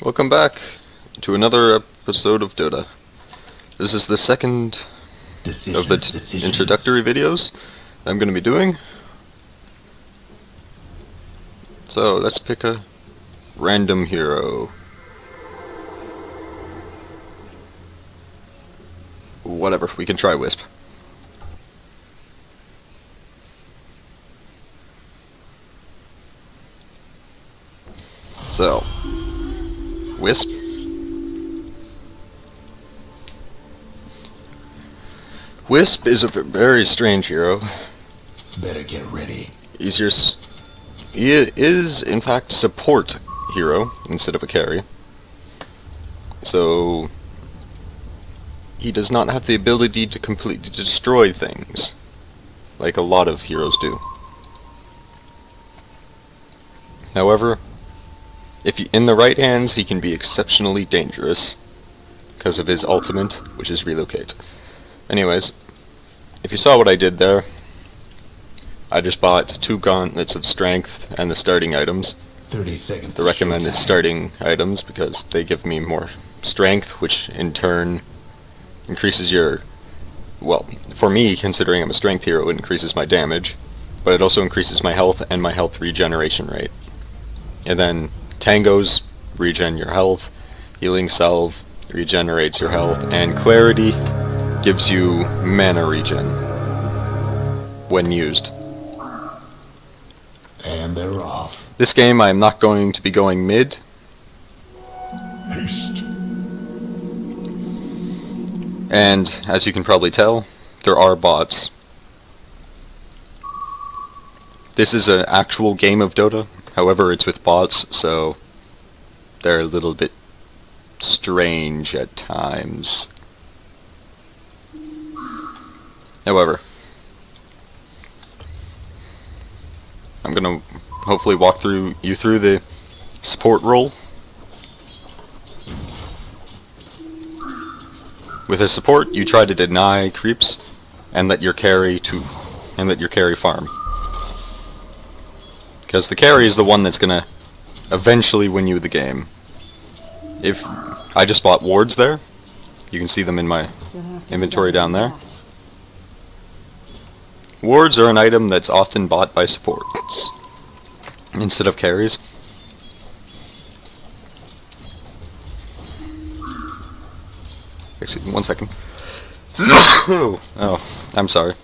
Welcome back to another episode of Dota. This is the second of the introductory videos I'm going to be doing. So let's pick a random hero. Whatever, we can try Wisp. So, Wisp. Wisp is a very strange hero. Better get ready. He is, in fact, support hero instead of a carry. So, he does not have the ability to completely destroy things, like a lot of heroes do. However, if in the right hands, he can be exceptionally dangerous because of his ultimate, which is Relocate. Anyways, if you saw what I did there, I just bought 2 gauntlets of strength and the starting items. 30 seconds. The recommended starting items because they give me more strength, which in turn increases your... Well, for me, considering I'm a strength hero, it increases my damage, but it also increases my health and my health regeneration rate. And then Tangos regen your health, Healing Salve regenerates your health, and Clarity gives you mana regen when used. And they're off. This game I'm not going to be going mid. Haste. And as you can probably tell, there are bots. This is an actual game of Dota, however it's with bots, so they're a little bit strange at times. However, I'm gonna hopefully walk you through the support role. With a support, you try to deny creeps and let your carry farm. Because the carry is the one that's gonna eventually win you the game. If I just bought wards there, you can see them in my inventory down there. Wards are an item that's often bought by supports instead of carries. Excuse me, 1 second. Oh, I'm sorry.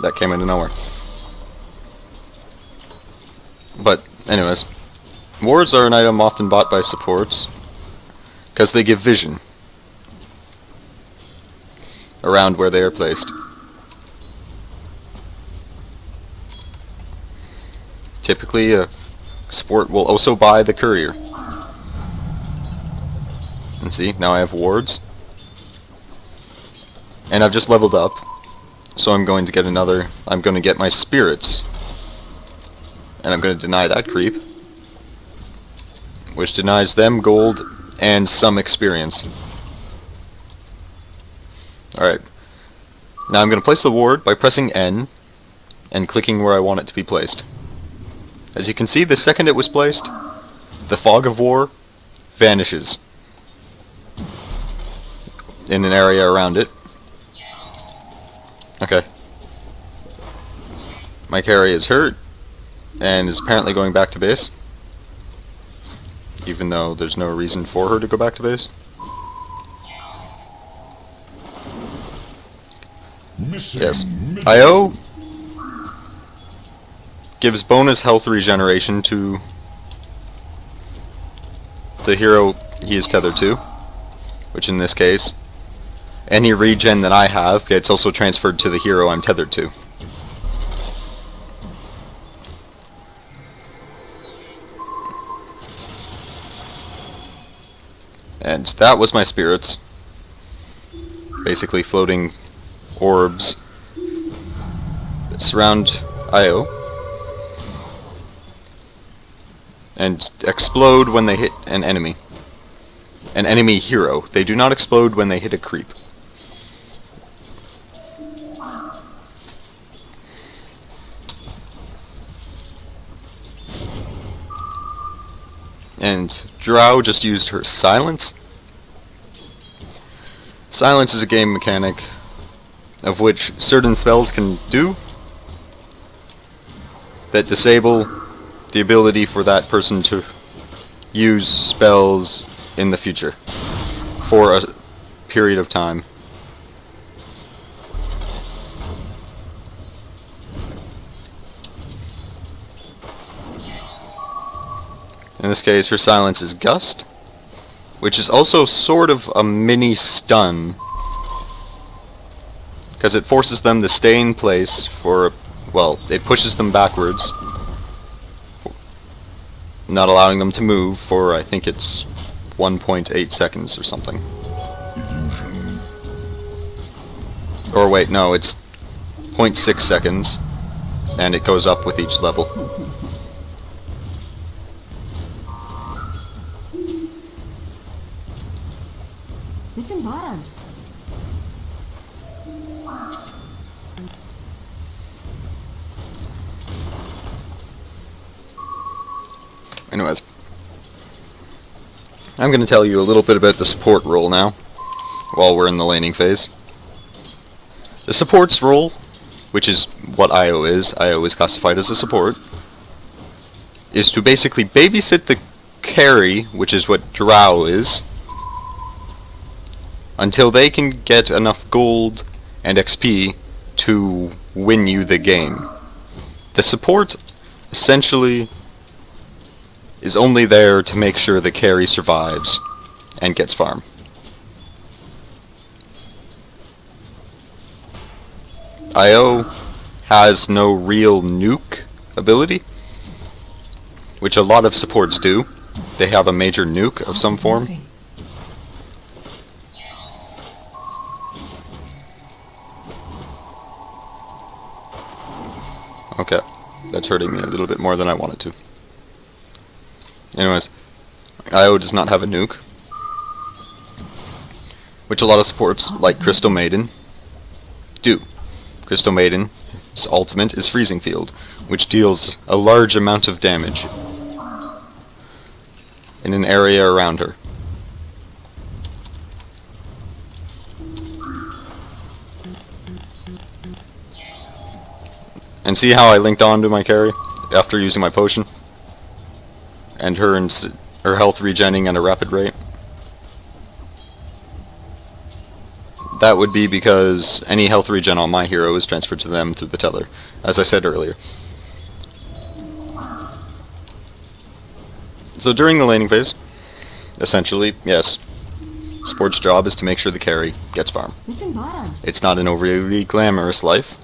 That came out of nowhere. But, anyways, wards are an item often bought by supports because they give vision around where they are placed. Typically, a support will also buy the courier. And see, now I have wards. And I've just leveled up, so I'm going to get my spirits. And I'm going to deny that creep, which denies them gold and some experience. Alright. Now I'm going to place the ward by pressing N and clicking where I want it to be placed. As you can see, the second it was placed, the fog of war vanishes in an area around it. Okay. My carry is hurt and is apparently going back to base, even though there's no reason for her to go back to base. Yes. IO gives bonus health regeneration to the hero he is tethered to, which in this case, any regen that I have gets also transferred to the hero I'm tethered to. And that was my spirits, basically floating orbs that surround IO and explode when they hit an enemy hero. They do not explode when they hit a creep. And Drow just used her silence. Silence is a game mechanic of which certain spells can do that disable the ability for that person to use spells in the future for a period of time. In this case, her silence is Gust, which is also sort of a mini stun, because it forces them to stay in place for, well, it pushes them backwards, not allowing them to move for, I think it's 1.8 seconds or something. Or wait, no, it's 0.6 seconds, and it goes up with each level. Listen bottom. Anyways, I'm going to tell you a little bit about the support role now, while we're in the laning phase. The support's role, which is what IO is classified as a support, is to basically babysit the carry, which is what Drow is, until they can get enough gold and XP to win you the game. The support essentially is only there to make sure the carry survives and gets farm. IO has no real nuke ability, which a lot of supports do. They have a major nuke of some form. Okay, that's hurting me a little bit more than I wanted to. Anyways, IO does not have a nuke, which a lot of supports, like Crystal Maiden, do. Crystal Maiden's ultimate is Freezing Field, which deals a large amount of damage in an area around her. And see how I linked on to my carry after using my potion? And her health regenning at a rapid rate? That would be because any health regen on my hero is transferred to them through the tether, as I said earlier. So during the laning phase, essentially, yes, support's job is to make sure the carry gets farm. Listen bottom. It's not an overly glamorous life.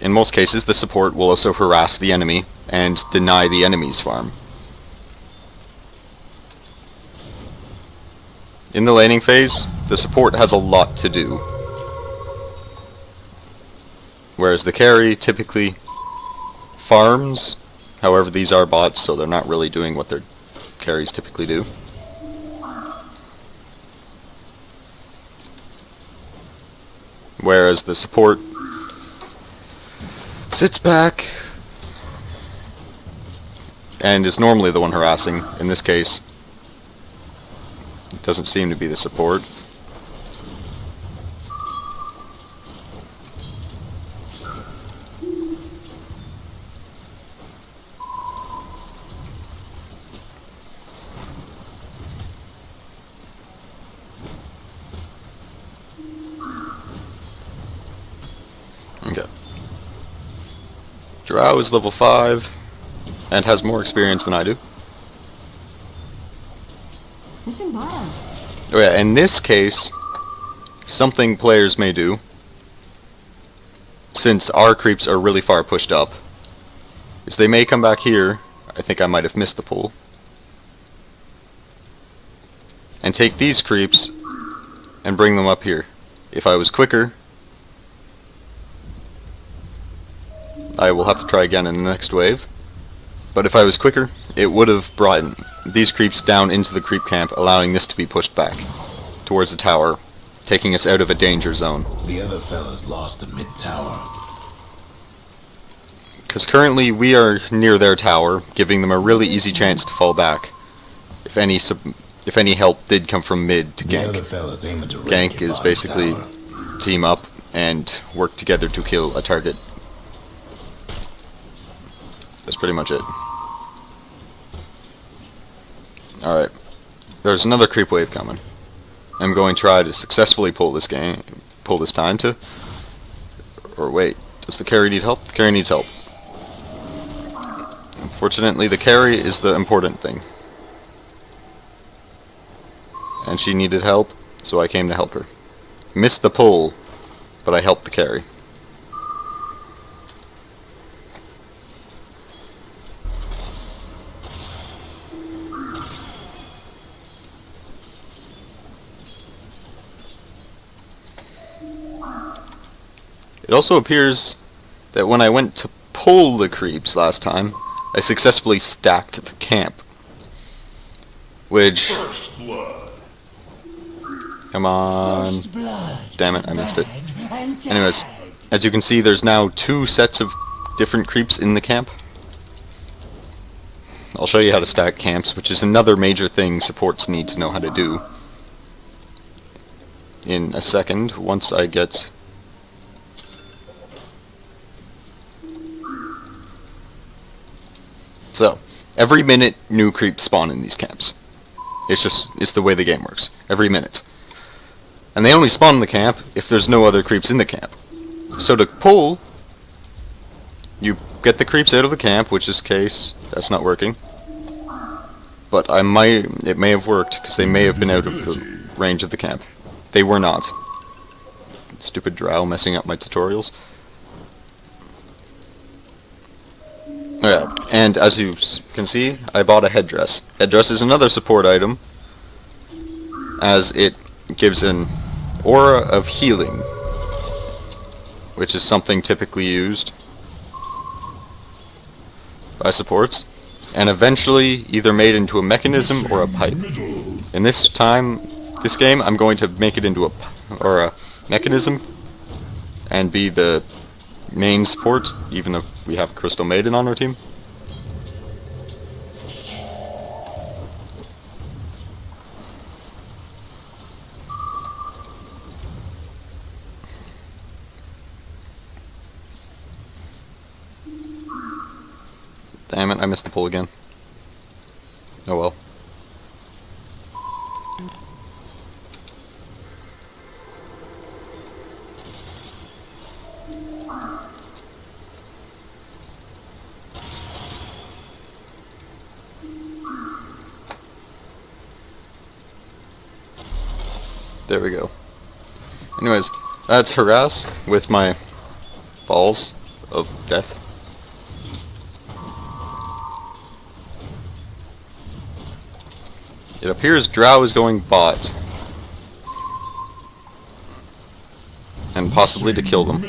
In most cases, the support will also harass the enemy and deny the enemy's farm. In the laning phase, the support has a lot to do, whereas the carry typically farms. However, these are bots, so they're not really doing what their carries typically do. Whereas the support sits back and is normally the one harassing. In this case, it doesn't seem to be the support. Okay. Drow is level 5 and has more experience than I do. Listen bottom. Oh yeah, in this case, something players may do, since our creeps are really far pushed up, is they may come back here, I think I might have missed the pool, and take these creeps and bring them up here. If I was quicker, I will have to try again in the next wave, but if I was quicker, it would have brought these creeps down into the creep camp, allowing this to be pushed back towards the tower, taking us out of a danger zone. The other fellas lost the mid-tower. Because currently we are near their tower, giving them a really easy chance to fall back. If any help did come from mid to The other gank. fellas aiming to raid Gank your is bottom basically tower. team up and work together to kill a target. That's pretty much it. Alright. There's another creep wave coming. I'm going to try to successfully pull this time to... Or wait, does the carry need help? The carry needs help. Unfortunately, the carry is the important thing. And she needed help, so I came to help her. Missed the pull, but I helped the carry. It also appears that when I went to pull the creeps last time, I successfully stacked the camp. Which... Come on. Damn it, I missed it. Anyways, as you can see, there's now 2 sets of different creeps in the camp. I'll show you how to stack camps, which is another major thing supports need to know how to do. In a second, once I get... So, every minute new creeps spawn in these camps. It's the way the game works. Every minute. And they only spawn in the camp if there's no other creeps in the camp. So to pull, you get the creeps out of the camp, which is case that's not working. But it may have worked, because they may have been out of the range of the camp. They were not. Stupid drow messing up my tutorials. Yeah, and as you can see, I bought a headdress. Headdress is another support item, as it gives an aura of healing, which is something typically used by supports, and eventually either made into a mechanism or a pipe. In this game, I'm going to make it into a mechanism, and be the main support, even if we have Crystal Maiden on our team. Damn it, I missed the pull again. Oh well. There we go. Anyways, that's harass with my balls of death. It appears Drow is going bot. And possibly to kill them.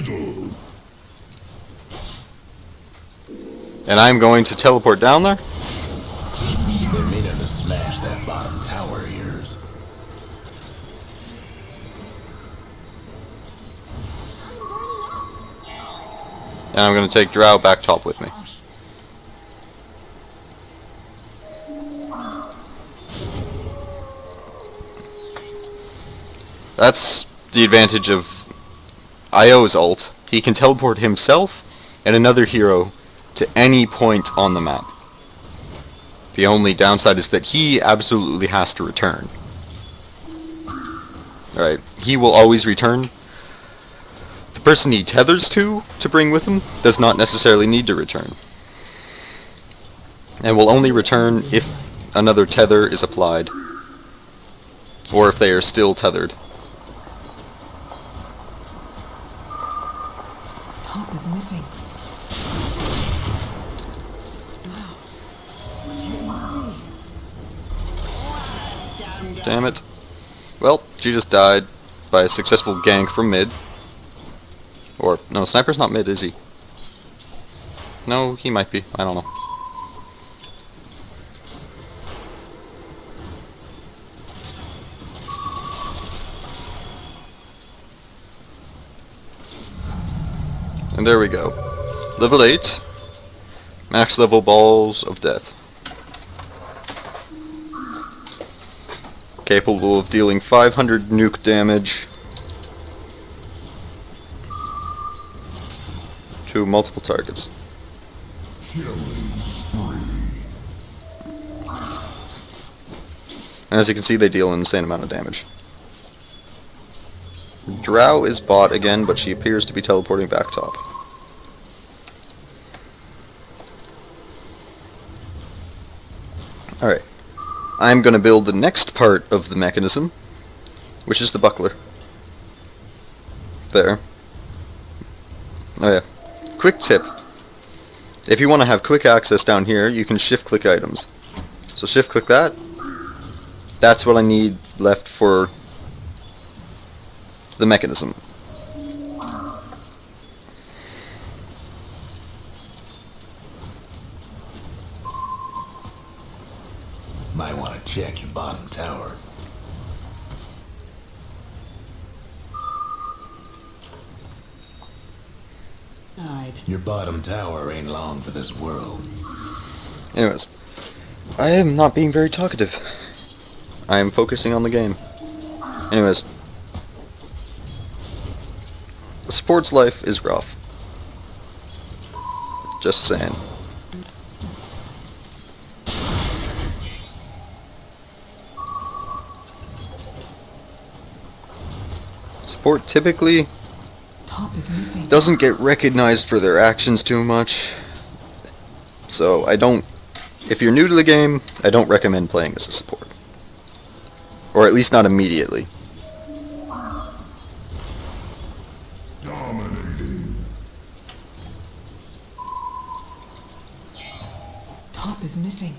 And I'm going to teleport down there. They're meaning to smash that bottom tower of yours. And I'm going to take Drow back top with me. That's the advantage of IO's ult. He can teleport himself and another hero to any point on the map. The only downside is that he absolutely has to return. Alright, he will always return. The person he tethers to bring with him does not necessarily need to return. And will only return if another tether is applied, or if they are still tethered. Top is missing. Damn it. Well, she just died by a successful gank from mid. Or, no, Sniper's not mid, is he? No, he might be. I don't know. And there we go. Level 8. Max level balls of death. Capable of dealing 500 nuke damage to multiple targets. As you can see, they deal an insane amount of damage. Drow is bot again, but she appears to be teleporting back top. Alright. I'm going to build the next part of the mechanism, which is the buckler. There. Oh yeah. Quick tip. If you want to have quick access down here, you can shift-click items. So shift-click that. That's what I need left for the mechanism. Might want to check your bottom tower. Your bottom tower ain't long for this world. Anyways, I am not being very talkative. I am focusing on the game. Anyways, the support's life is rough. Just saying. Support typically Top is missing. doesn't get recognized for their actions too much. So I don't, if you're new to the game, I don't recommend playing as a support. Or at least not immediately. Top is missing.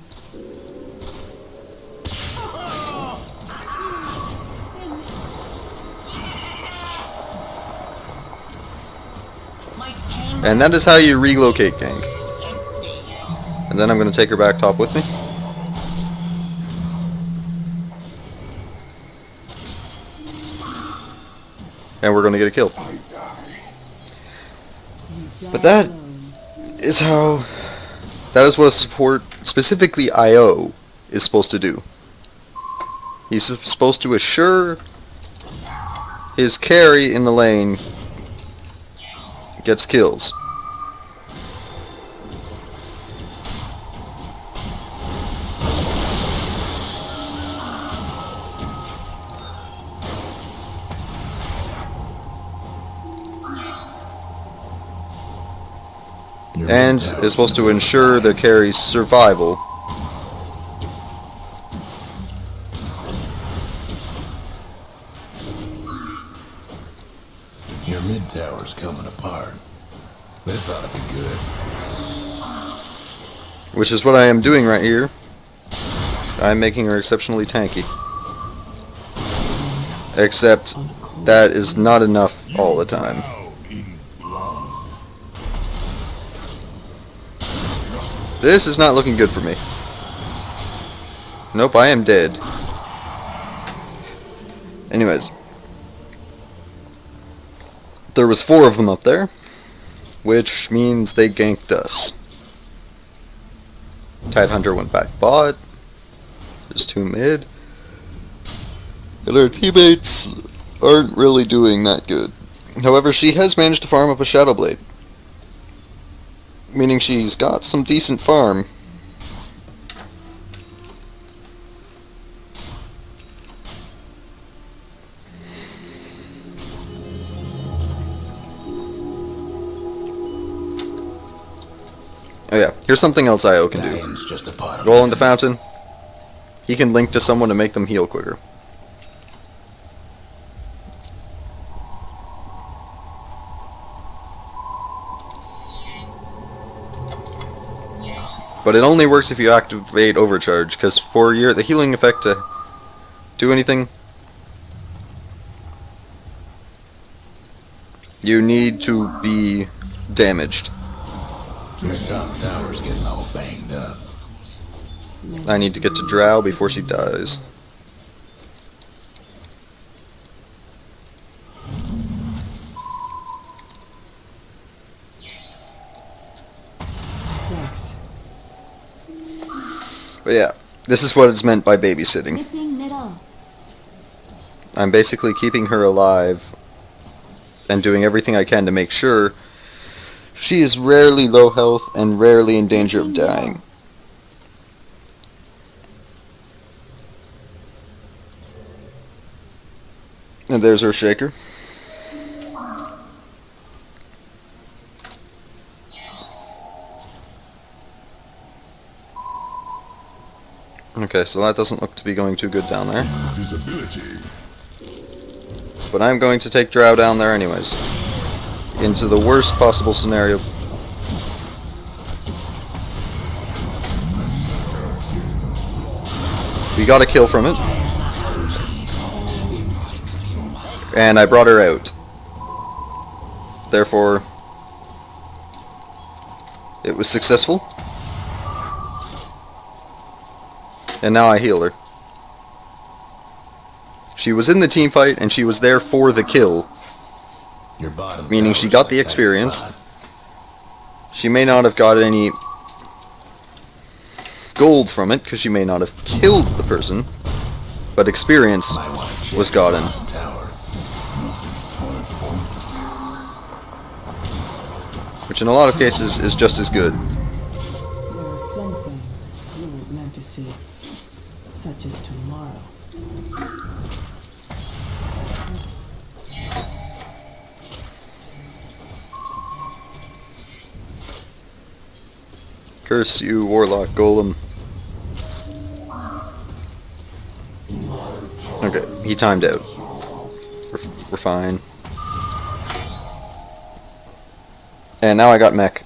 And that is how you relocate gank. And then I'm going to take her back top with me. And we're going to get a kill. But that is how... That is what a support, specifically IO, is supposed to do. He's supposed to assure his carry in the lane gets kills. And is supposed to ensure their carry's survival. Your mid tower's coming apart. This ought to be good. Which is what I am doing right here. I'm making her exceptionally tanky. Except that is not enough all the time. This is not looking good for me. Nope, I am dead. Anyways. There was 4 of them up there, which means they ganked us. Tidehunter went back bot. There's 2 mid. And our teammates aren't really doing that good. However, she has managed to farm up a Shadow Blade. Meaning she's got some decent farm. Oh yeah, here's something else IO can do. Dying's just a part of Roll it. into fountain. He can link to someone to make them heal quicker. But it only works if you activate overcharge, because for the healing effect to do anything, you need to be damaged. Your top tower's getting all banged up. I need to get to Drow before she dies. Thanks. But yeah, this is what is meant by babysitting. Missing middle. I'm basically keeping her alive and doing everything I can to make sure she is rarely low health and rarely in danger of dying. And there's our shaker. Okay, so that doesn't look to be going too good down there. Visibility. But I'm going to take Drow down there anyways. Into the worst possible scenario. We got a kill from it. And I brought her out. Therefore, it was successful. And now I heal her. She was in the team fight and she was there for the kill. Your bottom Meaning she tower's got the like that experience. spot. She may not have got any gold from it because she may not have killed the person. But experience Might wanna check was your gotten. bottom tower. Which in a lot of cases is just as good. There are some things you weren't meant to see, such as tomorrow. Curse you, Warlock Golem. Okay, he timed out. We're fine. And now I got mech,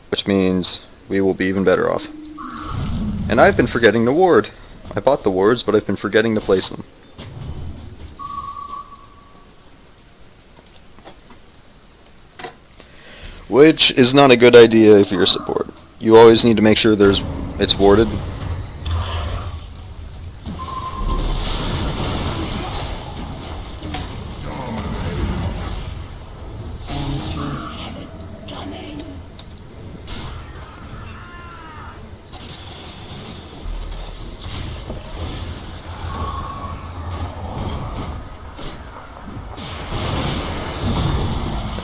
which means we will be even better off. And I've been forgetting to ward. I bought the wards, but I've been forgetting to place them. Which is not a good idea if you're a support. You always need to make sure it's warded.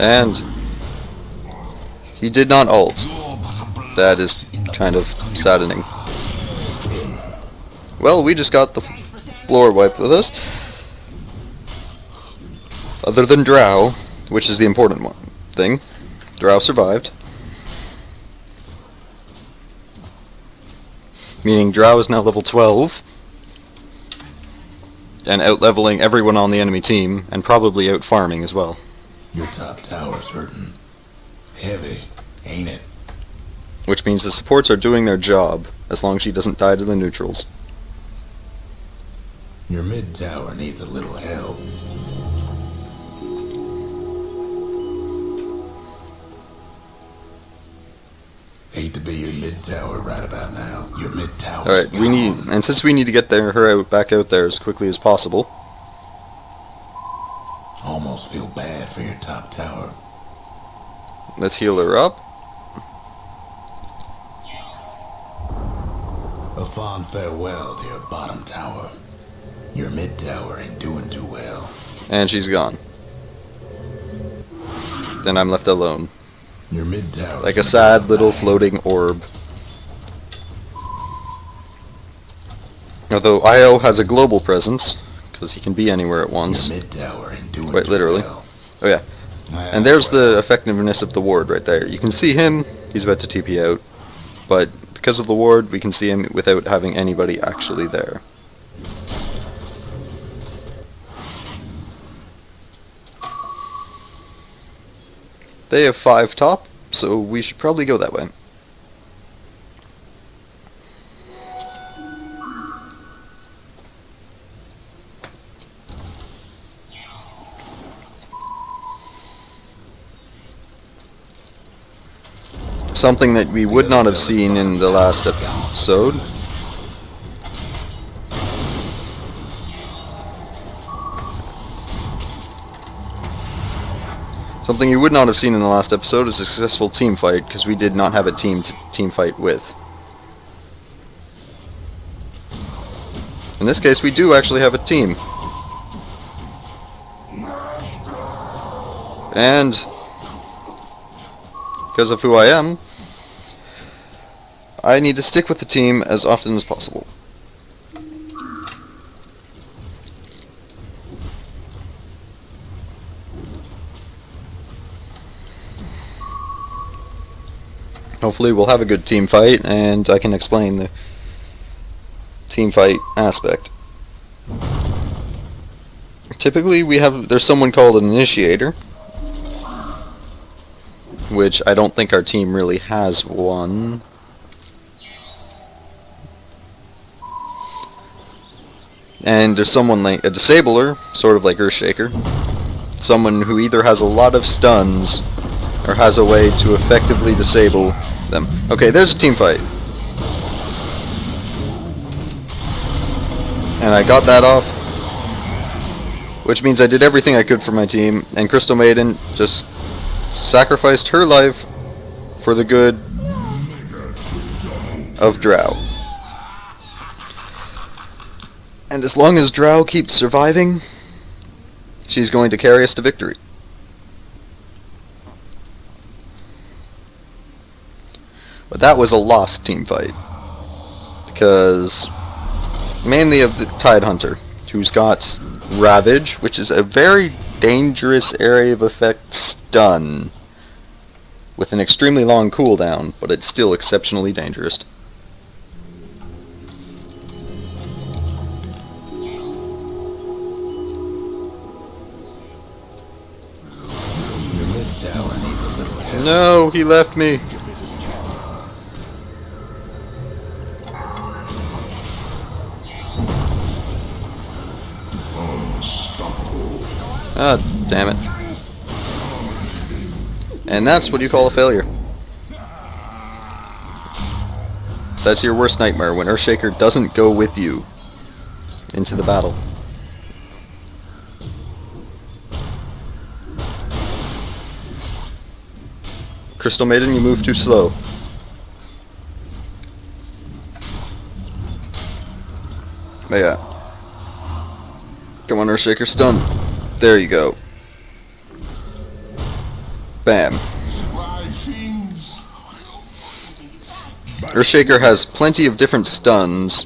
And he did not ult. That is kind of saddening. Well, we just got the floor wiped with us. Other than Drow, which is the important thing. Drow survived. Meaning Drow is now level 12. And out-leveling everyone on the enemy team, and probably out-farming as well. Your top tower's hurting. Heavy, ain't it? Which means the supports are doing their job, as long as she doesn't die to the neutrals. Your mid tower needs a little help. Hate to be your mid tower right about now. Your mid tower. Alright, and since we need to get her back out there as quickly as possible. Almost feel bad for your top tower. Let's heal her up. A fond farewell to your bottom tower. Your mid tower ain't doing too well. And she's gone. Then I'm left alone. Your mid tower. Like a sad little floating orb. Although Io has a global presence, because he can be anywhere at once. Your mid tower ain't doing Quite too literally. well. Oh yeah. And there's the effectiveness of the ward right there. You can see him, he's about to TP out. But because of the ward, we can see him without having anybody actually there. They have 5 top, so we should probably go that way. Something that we would not have seen in the last episode. Something you would not have seen in the last episode is a successful team fight, because we did not have a team fight with. In this case, we do actually have a team. And because of who I am, I need to stick with the team as often as possible. Hopefully we'll have a good team fight, and I can explain the team fight aspect. Typically there's someone called an initiator, which I don't think our team really has one. And there's someone like a disabler, sort of like Earthshaker. Someone who either has a lot of stuns or has a way to effectively disable them. Okay, there's a team fight. And I got that off, which means I did everything I could for my team, and Crystal Maiden just sacrificed her life for the good of Drow. And as long as Drow keeps surviving, she's going to carry us to victory. But that was a lost team fight, because mainly of the Tide Hunter, who's got Ravage, which is a very dangerous area of effect stun, with an extremely long cooldown, but it's still exceptionally dangerous. Your mid tower needs a little help. No, he left me. Ah, damn it. And that's what you call a failure. That's your worst nightmare, when Earthshaker doesn't go with you into the battle. Crystal Maiden, you move too slow. But yeah. Come on, Earthshaker, stun. There you go. Bam. Earthshaker has plenty of different stuns,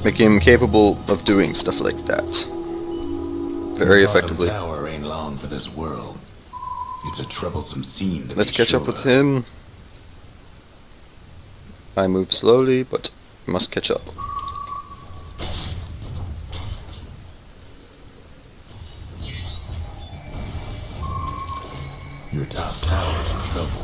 making him capable of doing stuff like that very effectively. The tower ain't long for this world. It's a troublesome scene to Let's be catch sure up with of. him. I move slowly, but must catch up. Your top tower's in trouble.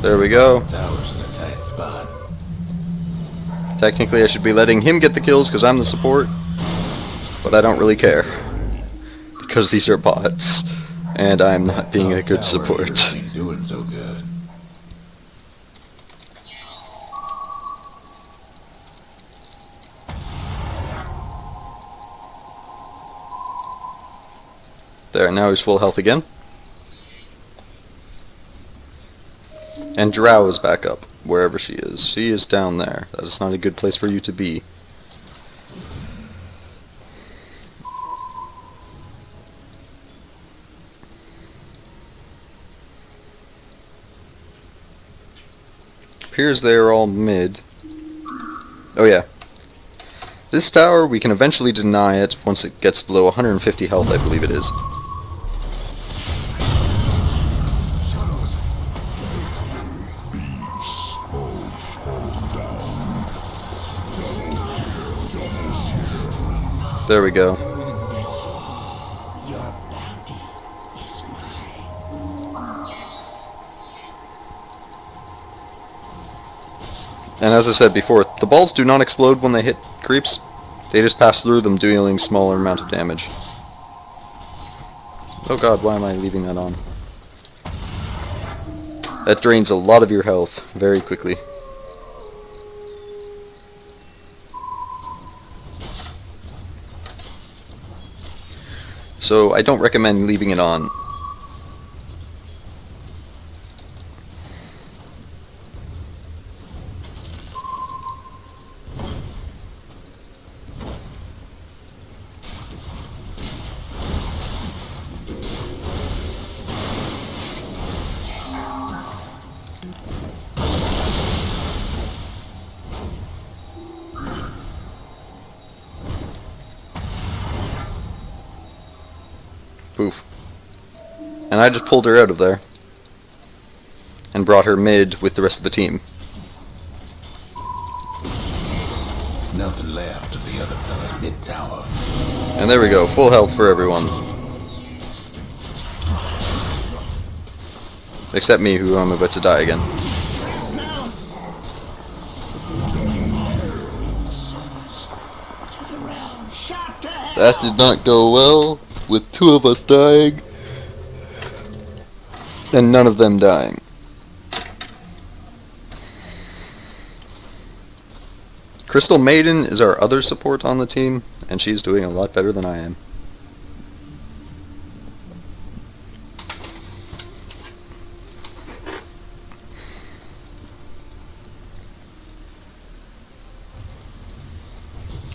There we go. Tower's in a tight spot. Technically I should be letting him get the kills because I'm the support, but I don't really care, because these are bots, and I'm not being a good Top tower support. ain't doing so good. There, now he's full health again. And Drow is back up, wherever she is. She is down there. That is not a good place for you to be. Appears they are all mid. Oh yeah. This tower, we can eventually deny it once it gets below 150 health, I believe it is. There we go. Your bounty is mine. And as I said before, the balls do not explode when they hit creeps. They just pass through them, dealing smaller amount of damage. Oh god, why am I leaving that on? That drains a lot of your health very quickly. So I don't recommend leaving it on. Poof. And I just pulled her out of there. And brought her mid with the rest of the team. Nothing left of the other fella's mid tower. And there we go, full health for everyone. Except me, who I'm about to die again. That did not go well, with 2 of us dying, and none of them dying. Crystal Maiden is our other support on the team, and she's doing a lot better than I am.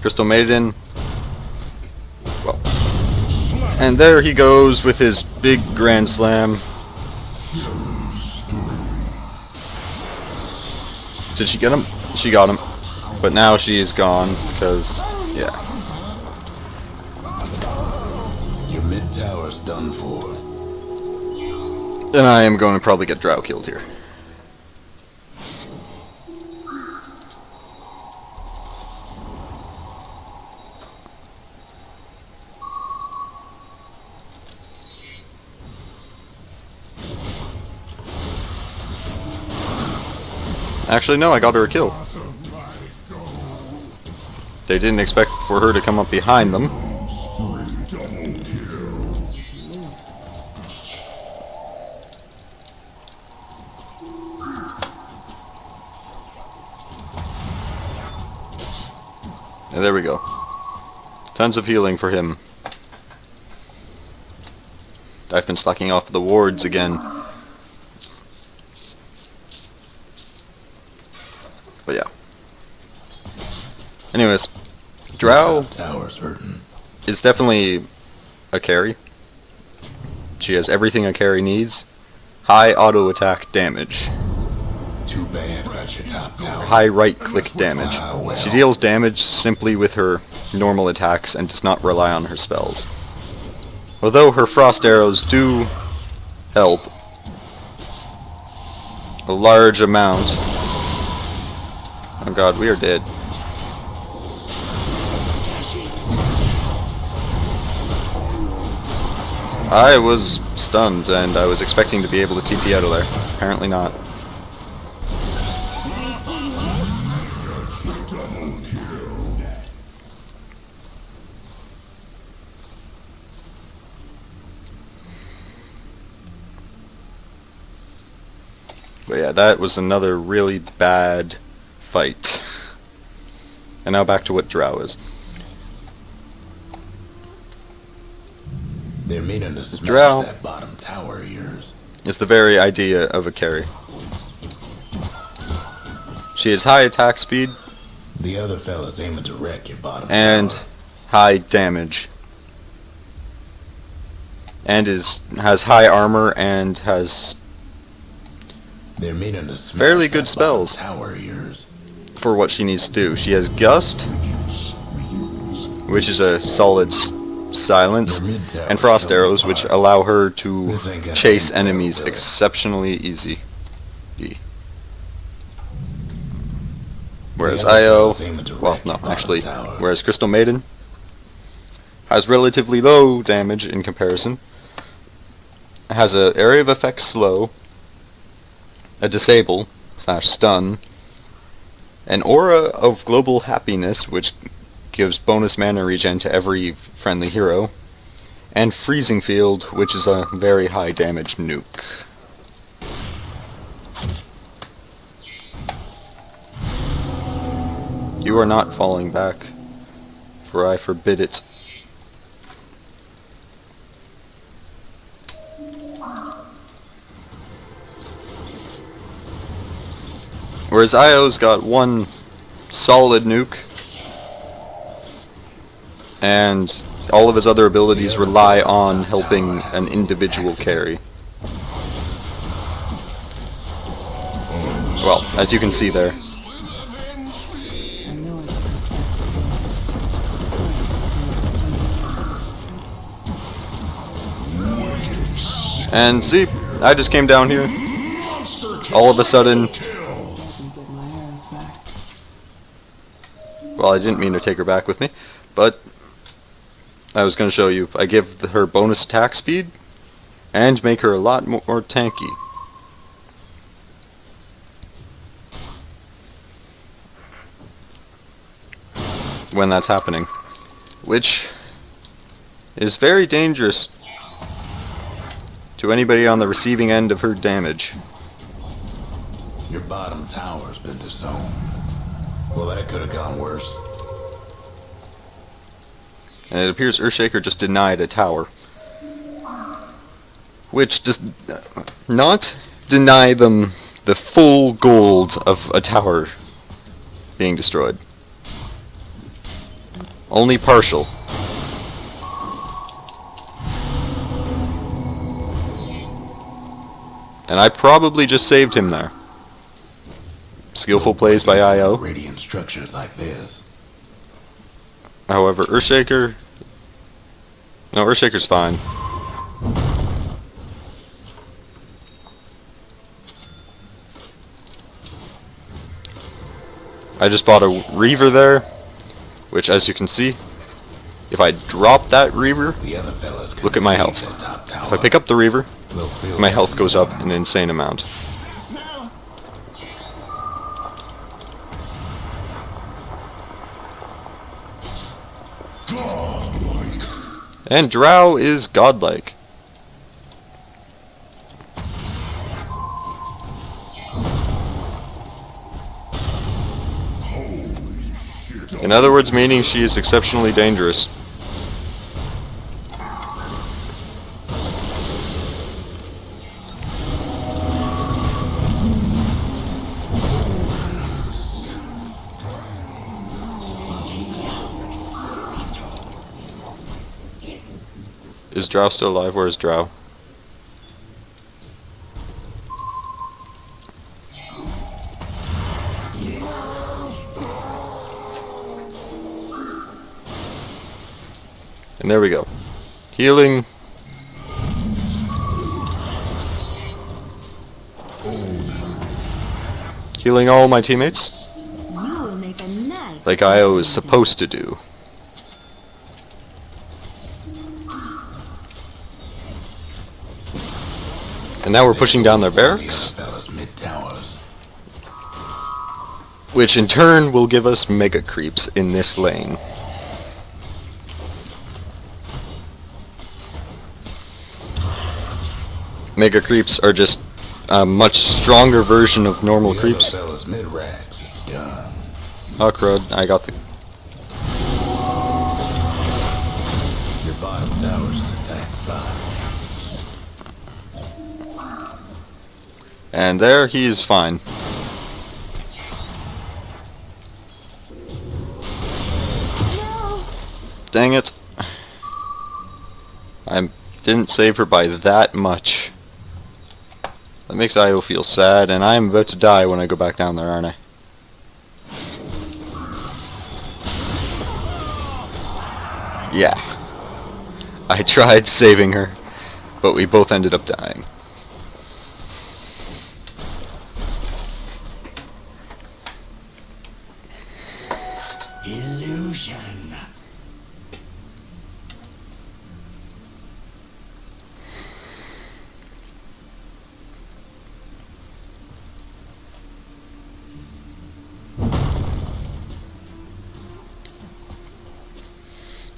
Crystal Maiden. Well. And there he goes with his big Grand Slam. Did she get him? She got him. But now she is gone, because, yeah. Your mid tower's done for. And I am going to probably get Drow killed here. Actually, no, I got her a kill. They didn't expect for her to come up behind them. And there we go. Tons of healing for him. I've been slacking off the wards again. But yeah. Anyways, Drow Tower's hurting. is definitely a carry. She has everything a carry needs. High auto attack damage. Too bad about your top tower. High right click damage. She deals damage simply with her normal attacks and does not rely on her spells. Although her frost arrows do help a large amount. Oh god, we are dead. I was stunned and I was expecting to be able to TP out of there. Apparently not. But yeah, that was another really bad fight. And now back to what Drow is. They're meaning to smash Drow that bottom tower of yours. It's the very idea of a carry. She has high attack speed The other fella's aiming to wreck your bottom and tower. high damage. And has high armor and has They're meaning to smash fairly that good bottom spells tower of yours. for what she needs to do. She has Gust, which is a solid silence, Your mid tower and Frost fell Arrows, which apart. allow her to This ain't gonna chase end well, enemies will it? exceptionally easy. Whereas The other Io, fella's aiming to well, wreck no, your bottom actually, tower. whereas Crystal Maiden has relatively low damage in comparison, has a area of effect slow, a disable / stun, an aura of global happiness, which gives bonus mana regen to every friendly hero, and freezing field, which is a very high damage nuke. You are not falling back, for I forbid it. Whereas Io's got one solid nuke, and all of his other abilities rely on helping an individual carry. Well, as you can see there. I know it's respectful. And see, I just came down here. All of a sudden, I can get my arrows back. well, I didn't mean to take her back with me, but I was going to show you. I give her bonus attack speed and make her a lot more tanky. When that's happening, which is very dangerous to anybody on the receiving end of her damage. Your bottom tower's been disowned. Well, that could have gone worse. And it appears Earthshaker just denied a tower, which does not deny them the full gold of a tower being destroyed. Only partial. And I probably just saved him there. Skillful plays by IO. Radiant structures like this. However, Earthshaker... No, Earthshaker's fine. I just bought a Reaver there, which, as you can see, if I drop that Reaver, The other fellas look at my health. If I pick up the Reaver, my health goes up an insane amount. And Drow is godlike. In other words, meaning she is exceptionally dangerous. Is Drow still alive? Where is Drow? And there we go. Healing. Healing all my teammates. You will make a nice Like IO is supposed to do. And now we're pushing down their barracks, Fellas mid-towers. which in turn will give us mega creeps in this lane. Mega creeps are just a much stronger version of normal The creeps. other fellas mid-rags is done. Oh crud, I got the... Your bottom tower's an attack spot. And there, he's fine. Dang it. I didn't save her by that much. That makes IO feel sad, and I'm about to die when I go back down there, aren't I? Yeah. I tried saving her, but we both ended up dying. Illusion.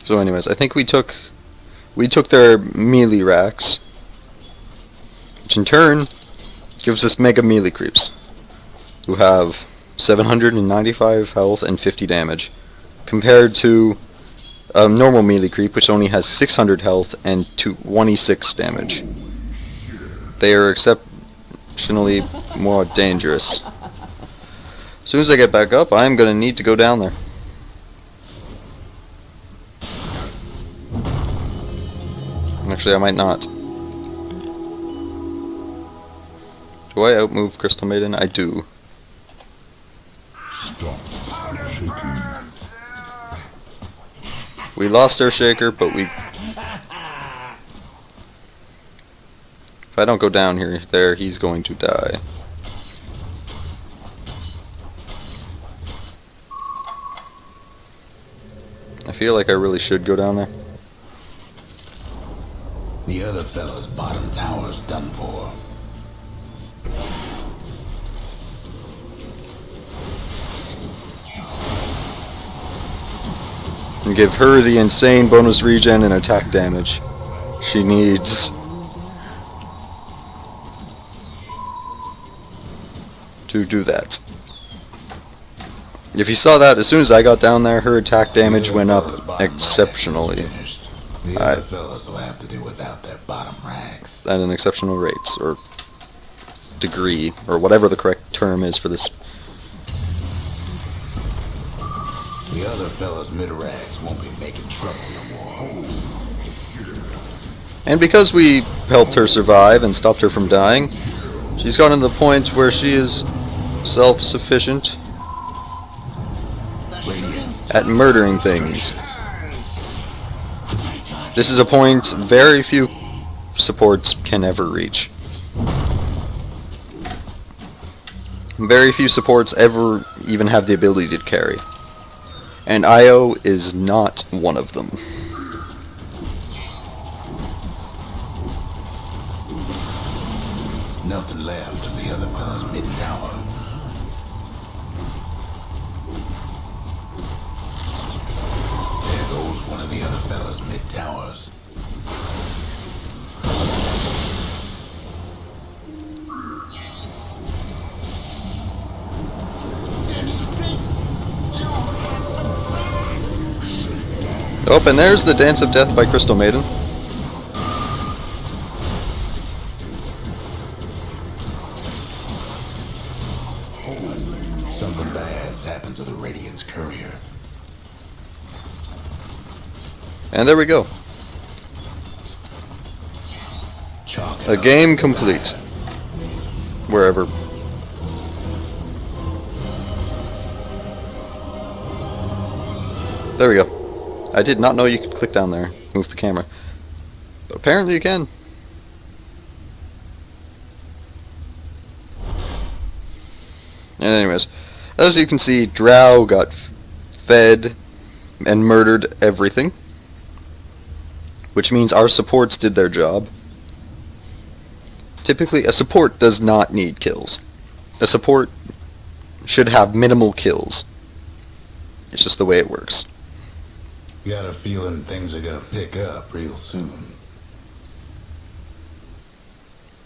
So anyways, I think we took their melee racks, which in turn gives us mega melee creeps, who have 795 health and 50 damage, compared to a normal melee creep, which only has 600 health and 26 damage. They are exceptionally more dangerous. As soon as I get back up, I'm going to need to go down there. Actually, I might not. Do I outmove Crystal Maiden? I do. We lost our Shaker, but we If I don't go down here, he's going to die. I feel like I really should go down there. The other fella's bottom tower's done for. And give her the insane bonus regen and attack damage she needs to do that. If you saw that, as soon as I got down there, her attack damage went up exceptionally. The other fellas will have to do without their bottom rags. At an exceptional rate, or degree, or whatever the correct term is for this. The other fellas mid-rags won't be making trouble no more. And because we helped her survive and stopped her from dying, she's gotten to the point where she is self-sufficient at murdering things. This is a point very few supports can ever reach. Very few supports ever even have the ability to carry. And IO is not one of them. Nothing left of the other fella's mid-tower. There goes one of the other fella's mid-towers. Oh, and there's the Dance of Death by Crystal Maiden. Something bad's happened to the Radiant's courier. And there we go. Chalk it A up game to complete. that. Wherever. There we go. I did not know you could click down there, move the camera. But apparently you can. And anyways, as you can see, Drow got fed and murdered everything. Which means our supports did their job. Typically, a support does not need kills. A support should have minimal kills. It's just the way it works. Got a feeling things are gonna pick up real soon.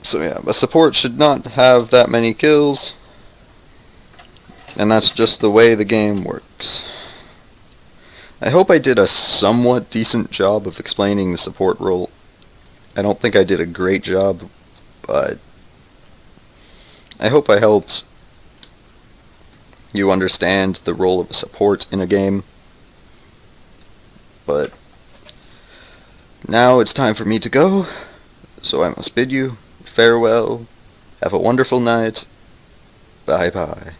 So yeah, a support should not have that many kills. And that's just the way the game works. I hope I did a somewhat decent job of explaining the support role. I don't think I did a great job, but I hope I helped you understand the role of a support in a game. But now it's time for me to go, so I must bid you farewell. Have a wonderful night. Bye bye.